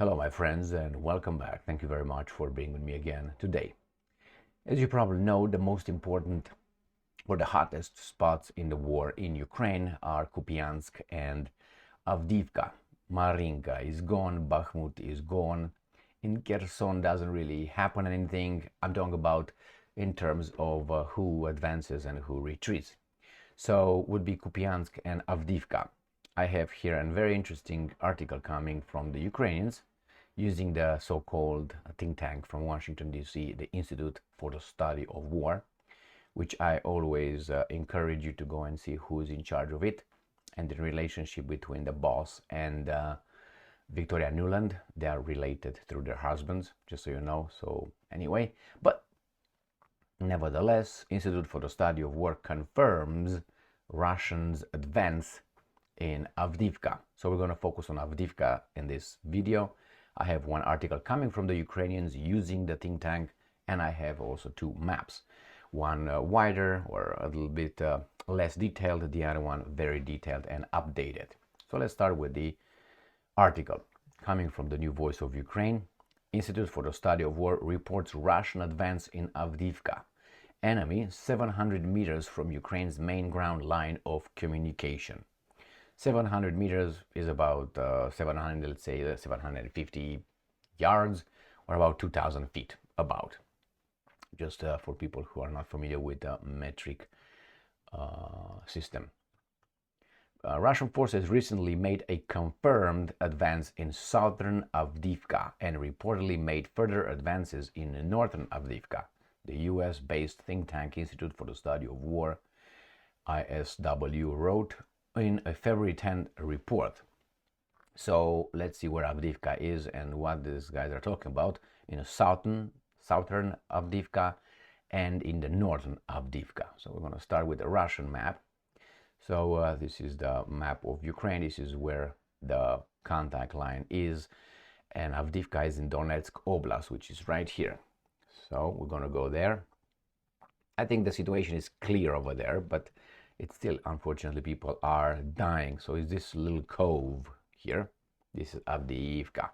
Hello, my friends, and welcome back. Thank you very much for being with me again today. As you probably know, the most important or the hottest spots in the war in Ukraine are Kupiansk and Avdiivka. Marinka is gone, Bakhmut is gone. In Kherson doesn't really happen anything. I'm talking about in terms of who advances and who retreats. So would be Kupiansk and Avdiivka. I have here a very interesting article coming from the Ukrainians using the so-called think tank from Washington, D.C., the Institute for the Study of War, which I always encourage you to go and see who's in charge of it and the relationship between the boss and Victoria Nuland. They are related through their husbands, just so you know. So anyway, but nevertheless, Institute for the Study of War confirms Russians' advance in Avdiivka. So we're going to focus on Avdiivka in this video. I have one article coming from the Ukrainians using the think tank, and I have also two maps. One wider or a little bit less detailed, the other one very detailed and updated. So let's start with the article coming from the New Voice of Ukraine. Institute for the Study of War reports Russian advance in Avdiivka. Enemy 700 meters from Ukraine's main ground line of communication. 700 meters is about 700, let's say 750 yards, or about 2,000 feet, about. Just for people who are not familiar with the metric system. Russian forces recently made a confirmed advance in southern Avdiivka and reportedly made further advances in northern Avdiivka. The US-based think tank Institute for the Study of War, ISW, wrote in a February 10th report. So let's see where Avdiivka is and what these guys are talking about in a southern Avdiivka and in the northern Avdiivka. So we're going to start with the Russian map. So this is the map of Ukraine. This is where the contact line is, and Avdiivka is in Donetsk Oblast, which is right here. So we're going to go there. I think the situation is clear over there, but it's still, unfortunately, people are dying. So is this little cove here? This is Avdiivka.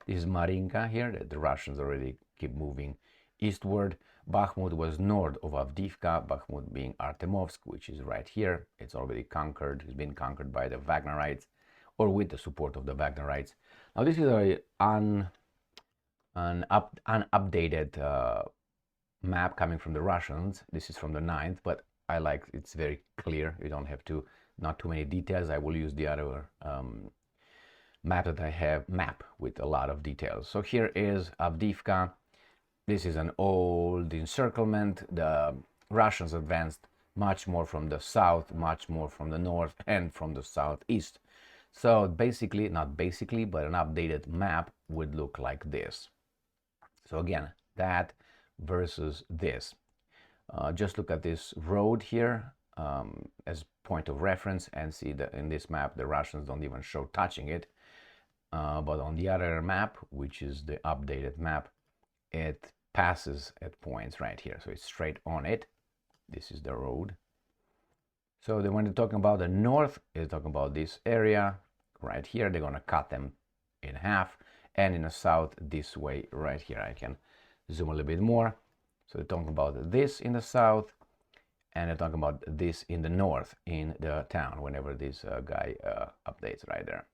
This is Marinka here, that the Russians already keep moving eastward. Bakhmut was north of Avdiivka, Bakhmut being Artemovsk, which is right here. It's already conquered. It's been conquered by the Wagnerites, or with the support of the Wagnerites. Now this is an unupdated map coming from the Russians. This is from the 9th, but I like it's very clear. You don't have to, not too many details. I will use the other map that I have, map with a lot of details. So here is Avdiivka. This is an old encirclement. The Russians advanced much more from the south, much more from the north, and from the southeast. So basically, not basically, but an updated map would look like this. So again, that versus this. Just look at this road here as point of reference and see that in this map the Russians don't even show touching it, but on the other map, which is the updated map, it passes at points right here, so it's straight on it. This is the road. So when they're talking about the north, they're talking about this area right here. They're gonna cut them in half, and in the south this way right here. I can zoom a little bit more. So they're talking about this in the south, and they're talking about this in the north, in the town, whenever this guy updates right there.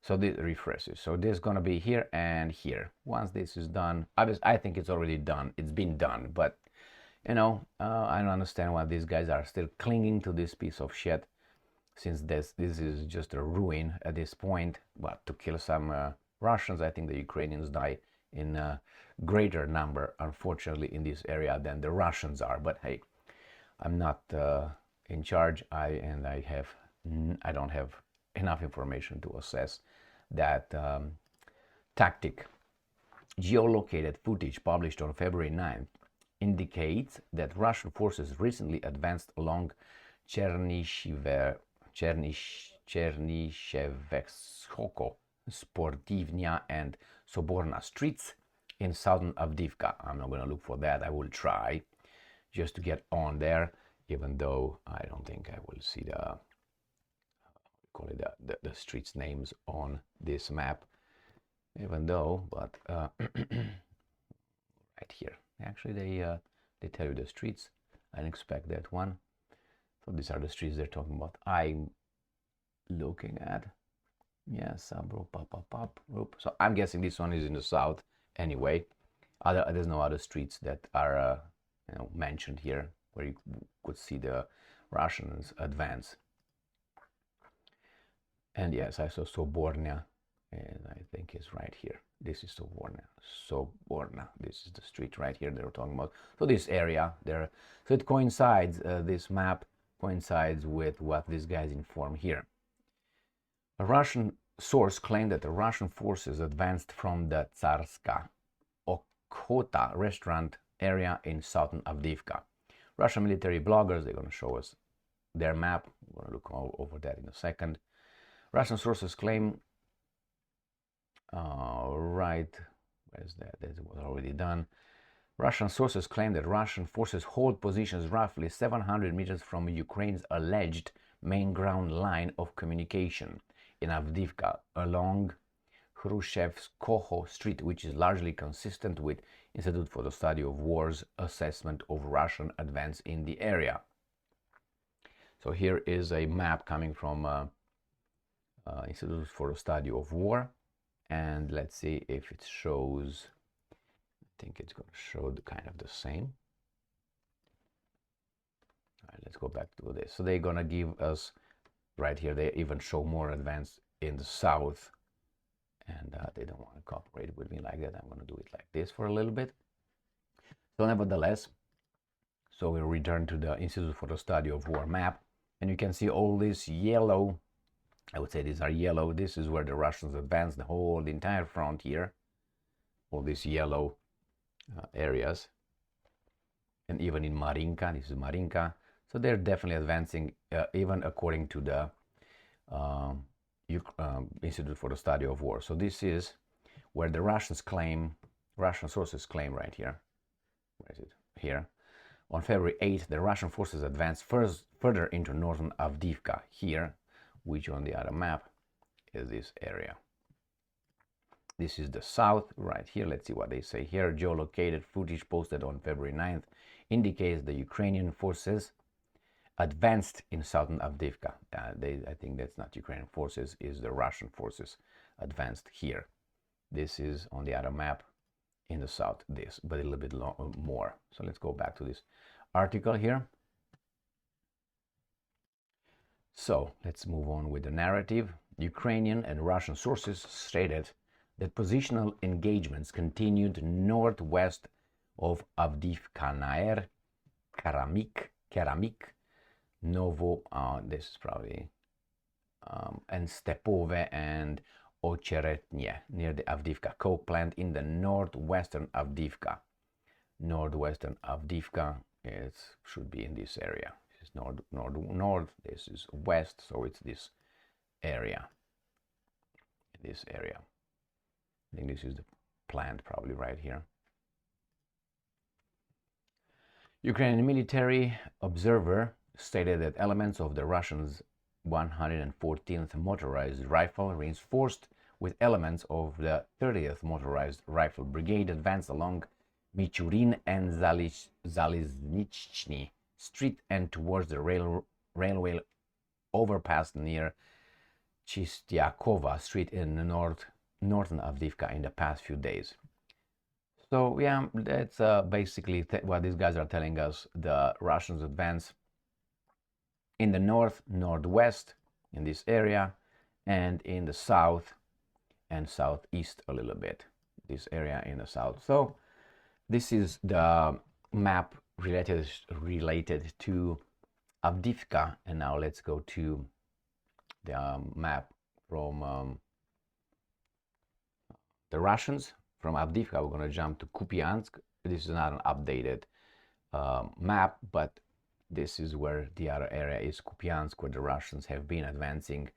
So this refreshes. So this is going to be here and here. Once this is done, I think it's already done. It's been done. But, you know, I don't understand why these guys are still clinging to this piece of shit, since this is just a ruin at this point. But to kill some Russians, I think the Ukrainians die in a greater number, unfortunately, in this area than the Russians are. But hey, I'm not in charge. I don't have enough information to assess that tactic. Geolocated footage published on February 9th indicates that Russian forces recently advanced along Chernyshevskho, Sportivnya, and Soborna streets in southern Avdiivka. I'm not going to look for that. I will try just to get on there, even though I don't think I will see the call it the streets names on this map. even though, but right here, actually they tell you the streets. I didn't expect that one. So these are the streets they're talking about. I'm looking at, yeah, Sabro, pop. So I'm guessing this one is in the south anyway. There's no other streets that are mentioned here where you could see the Russians advance. And yes, I saw Soborna, and I think it's right here. This is Soborna. This is the street right here they were talking about. So this area there, so it coincides, this map coincides with what these guys inform here. A Russian source claimed that the Russian forces advanced from the Tsarska Okhota restaurant area in southern Avdiivka. Russian military bloggers, they're going to show us their map. We're going to look over that in a second. Russian sources claim, right, where's that? That was already done. Russian sources claim that Russian forces hold positions roughly 700 meters from Ukraine's alleged main ground line of communication in Avdiivka along Khrushchevskoho Street, which is largely consistent with Institute for the Study of War's assessment of Russian advance in the area. So here is a map coming from Institute for the Study of War, and let's see if it shows. I think it's going to show the kind of the same. All right, let's go back to this. So they're going to give us right here, they even show more advanced in the south, and they don't want to cooperate with me like that. I'm going to do it like this for a little bit. So nevertheless, so we return to the Institute for the Study of War map, and you can see all this yellow, I would say these are yellow. This is where the Russians advanced the entire front here, all these yellow areas. And even in Marinka, this is Marinka. So they're definitely advancing, even according to the Institute for the Study of War. So this is where the Russian sources claim right here. Where is it? Here. On February 8th, the Russian forces advanced further into northern Avdiivka here, which on the other map is this area. This is the south right here. Let's see what they say here. Geolocated footage posted on February 9th indicates the Ukrainian forces advanced in southern Avdiivka. I think that's not Ukrainian forces, is the Russian forces advanced here. This is on the other map in the south, this, but a little bit more. So let's go back to this article here. So let's move on with the narrative. Ukrainian and Russian sources stated that positional engagements continued northwest of Avdiivka, Keramik, Novo, this is probably, and Stepove and Ocheretnie, near the Avdiivka coke plant in the northwestern Avdiivka. Northwestern Avdiivka, it should be in this area. This is north, this is west, so it's this area. This area. I think this is the plant probably right here. Ukrainian military observer stated that elements of the Russians' 114th Motorized Rifle, reinforced with elements of the 30th Motorized Rifle Brigade, advanced along Michurin and Zaliznichny Street and towards the railway overpass near Chistyakova Street in the northern Avdiivka in the past few days. So yeah, that's basically what these guys are telling us. The Russians advance in the northwest in this area, and in the south and southeast a little bit, this area in the south. So this is the map related to Avdiivka, and now let's go to the map from the Russians. From Avdiivka, we're going to jump to Kupiansk. This is not an updated map, but this is where the other area is, Kupiansk, where the Russians have been advancing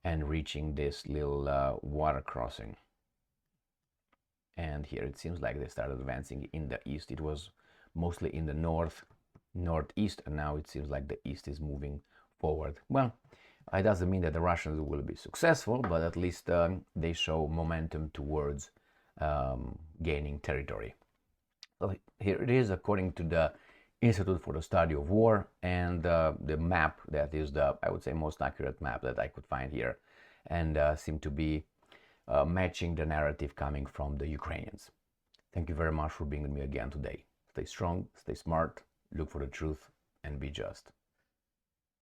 and reaching this little water crossing. And here it seems like they started advancing in the east. It was mostly in the northeast, and now it seems like the east is moving forward. Well, It doesn't mean that the Russians will be successful, but at least they show momentum towards gaining territory. So here it is, according to the Institute for the Study of War, and the map that is the, I would say, most accurate map that I could find here, and seem to be matching the narrative coming from the Ukrainians. Thank you very much for being with me again today. Stay strong, stay smart, look for the truth, and be just.